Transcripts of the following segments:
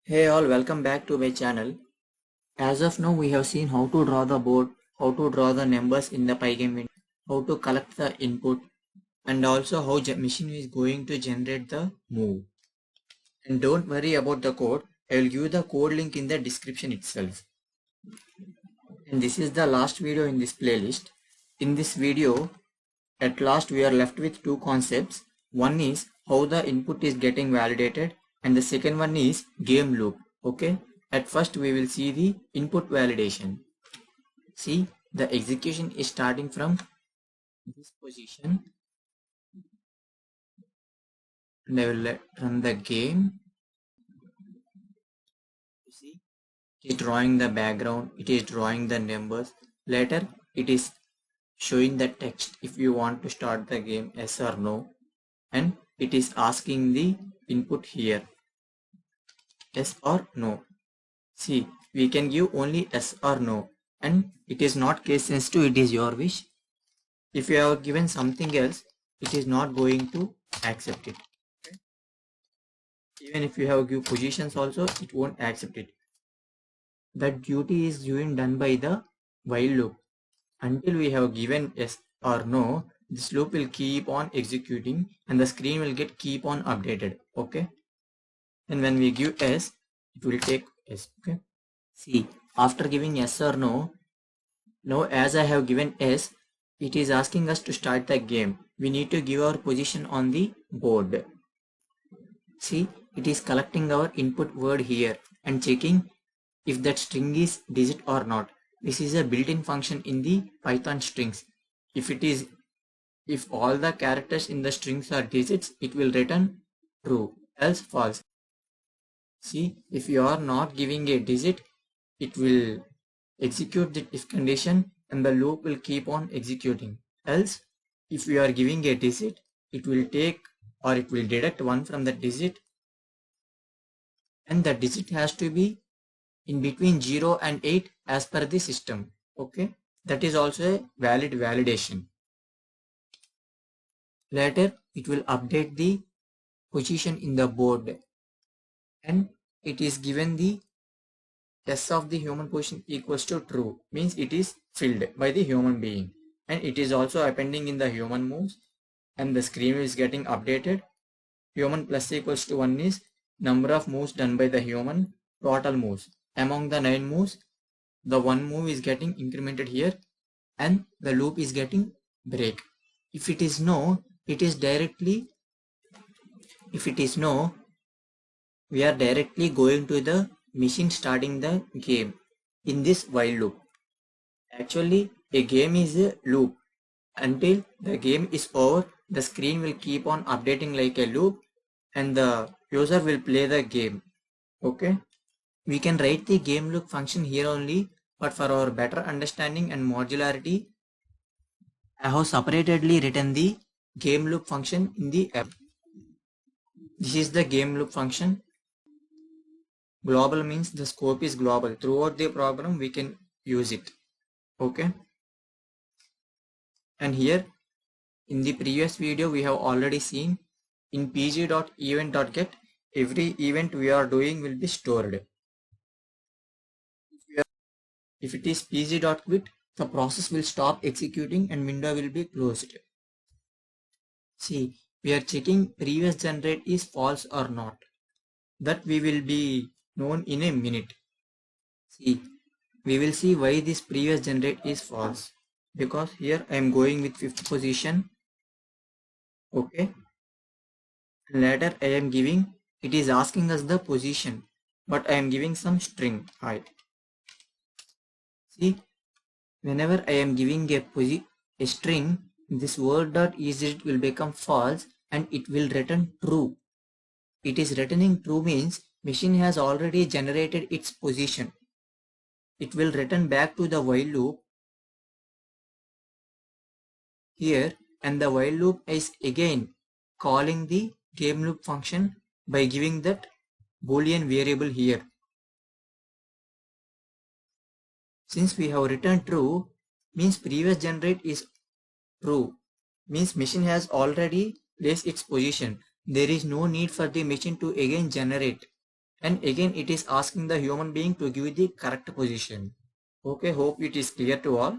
Hey all, welcome back to my channel. As of now, we have seen how to draw the board, how to draw the numbers in the Pygame window, how to collect the input, and also how machine is going to generate the move. And don't worry about the code. I will give the code link in the description itself. And this is the last video in this playlist. In this video, at last we are left with two concepts. One is how the input is getting validated, and the second one is game loop. Okay, at first we will see the input validation. See, the execution is starting from this position, and I will run the game. You see, it is drawing the background, it is drawing the numbers. Later it is showing the text if you want to start the game, yes or no, and it is asking the input here, yes or no. See, we can give only yes or no, and it is not case sensitive, it is your wish. If you have given something else, it is not going to accept it. Okay? Even if you have give positions also, it won't accept it. That duty is done by the while loop. Until we have given yes or no, this loop will keep on executing and the screen will get keep on updated. Okay, and when we give yes, it will take yes. Okay, see, after giving yes or no, now as I have given yes, it is asking us to start the game. We need to give our position on the board. See, it is collecting our input word here and checking if that string is digit or not. This is a built-in function in the Python strings. If all the characters in the strings are digits, it will return true, else false. See, if you are not giving a digit, it will execute the if condition and the loop will keep on executing. Else, if you are giving a digit, it will take or it will deduct one from the digit, and the digit has to be in between 0 and 8 as per the system. Okay, that is also a valid validation. Later, it will update the position in the board, and it is given the S of the human position equals to true, means it is filled by the human being, and it is also appending in the human moves, and the screen is getting updated. Human plus equals to 1 is number of moves done by the human, total moves. Among the 9 moves, the one move is getting incremented here and the loop is getting break. If it is no, we are directly going to the machine starting the game in this while loop. Actually, a game is a loop. Until the game is over, the screen will keep on updating like a loop and the user will play the game. Okay, we can write the game loop function here only, but for our better understanding and modularity, I have separately written the game loop function in the app. This is the game loop function. Global means the scope is global. Throughout the program, we can use it. Okay. And here in the previous video, we have already seen in pg.event.get, every event we are doing will be stored. If it is pg.quit, the process will stop executing and window will be closed. See, we are checking previous generate is false or not. That we will be known in a minute. See, we will see why this previous generate is false. Because here I am going with 5th position. Okay. Later I am giving, it is asking us the position, but I am giving some string height. See, whenever I am giving a string, this word.is will become false and it will return true. It is returning true means machine has already generated its position. It will return back to the while loop here, and the while loop is again calling the game loop function by giving that boolean variable here. Since we have returned true, means previous generate is true, means machine has already placed its position. There is no need for the machine to again generate. and again it is asking the human being to give the correct position. Okay, hope it is clear to all.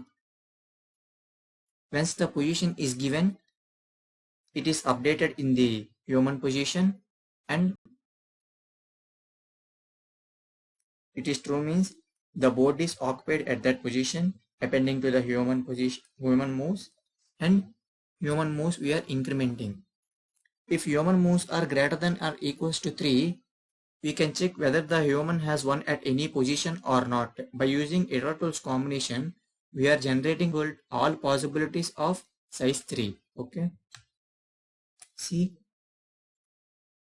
Once the position is given, it is updated in the human position, and it is true means the board is occupied at that position appending to the human position, human moves, and human moves we are incrementing. If human moves are greater than or equals to 3, we can check whether the human has won at any position or not. By using iterative combination, we are generating all possibilities of size 3. Okay. See,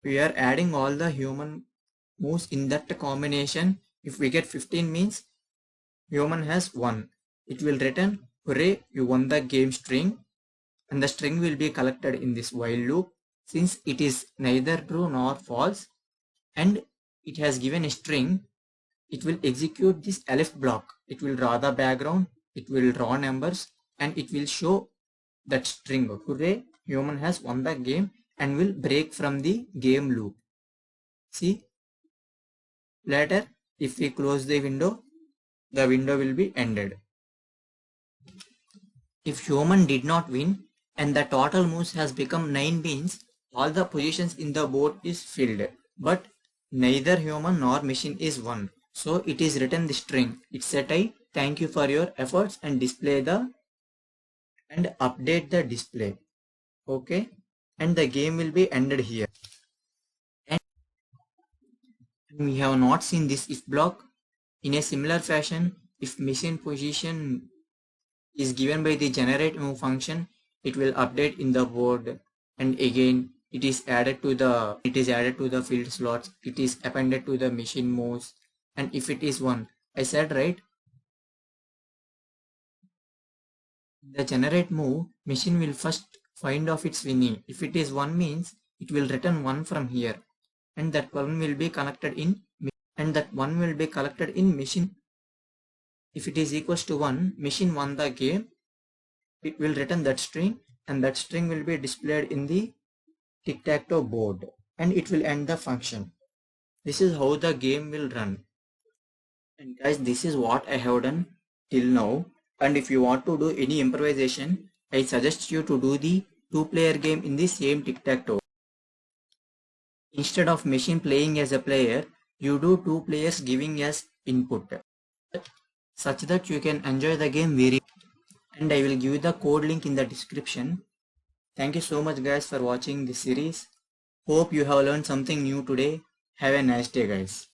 we are adding all the human moves in that combination. If we get 15 means human has won. It will return, hooray, you won the game string, and the string will be collected in this while loop. Since it is neither true nor false and it has given a string, it will execute this elif block. It will draw the background, it will draw numbers, and it will show that string, hooray, human has won the game, and will break from the game loop. See, later if we close the window will be ended. If human did not win and the total moves has become 9 means all the positions in the board is filled, but neither human nor machine is won. So it is written the string. It said I thank you for your efforts and display the and update the display. Okay, and the game will be ended here. And we have not seen this if block. In a similar fashion, if machine position is given by the generate move function, it will update in the board, and again it is added to the field slots, it is appended to the machine moves, and if it is 1, I said right, the generate move machine will first find of its winning. If it is 1 means it will return 1 from here, and that 1 will be collected in machine. If it is equals to 1, machine won the game, it will return that string, and that string will be displayed in the tic-tac-toe board, and it will end the function. This is how the game will run. And guys, this is what I have done till now, and if you want to do any improvisation, I suggest you to do the 2-player game in the same tic-tac-toe. Instead of machine playing as a player, you do 2 players giving as input, such that you can enjoy the game very well. And I will give you the code link in the description. Thank you so much guys for watching this series. Hope you have learned something new today. Have a nice day guys.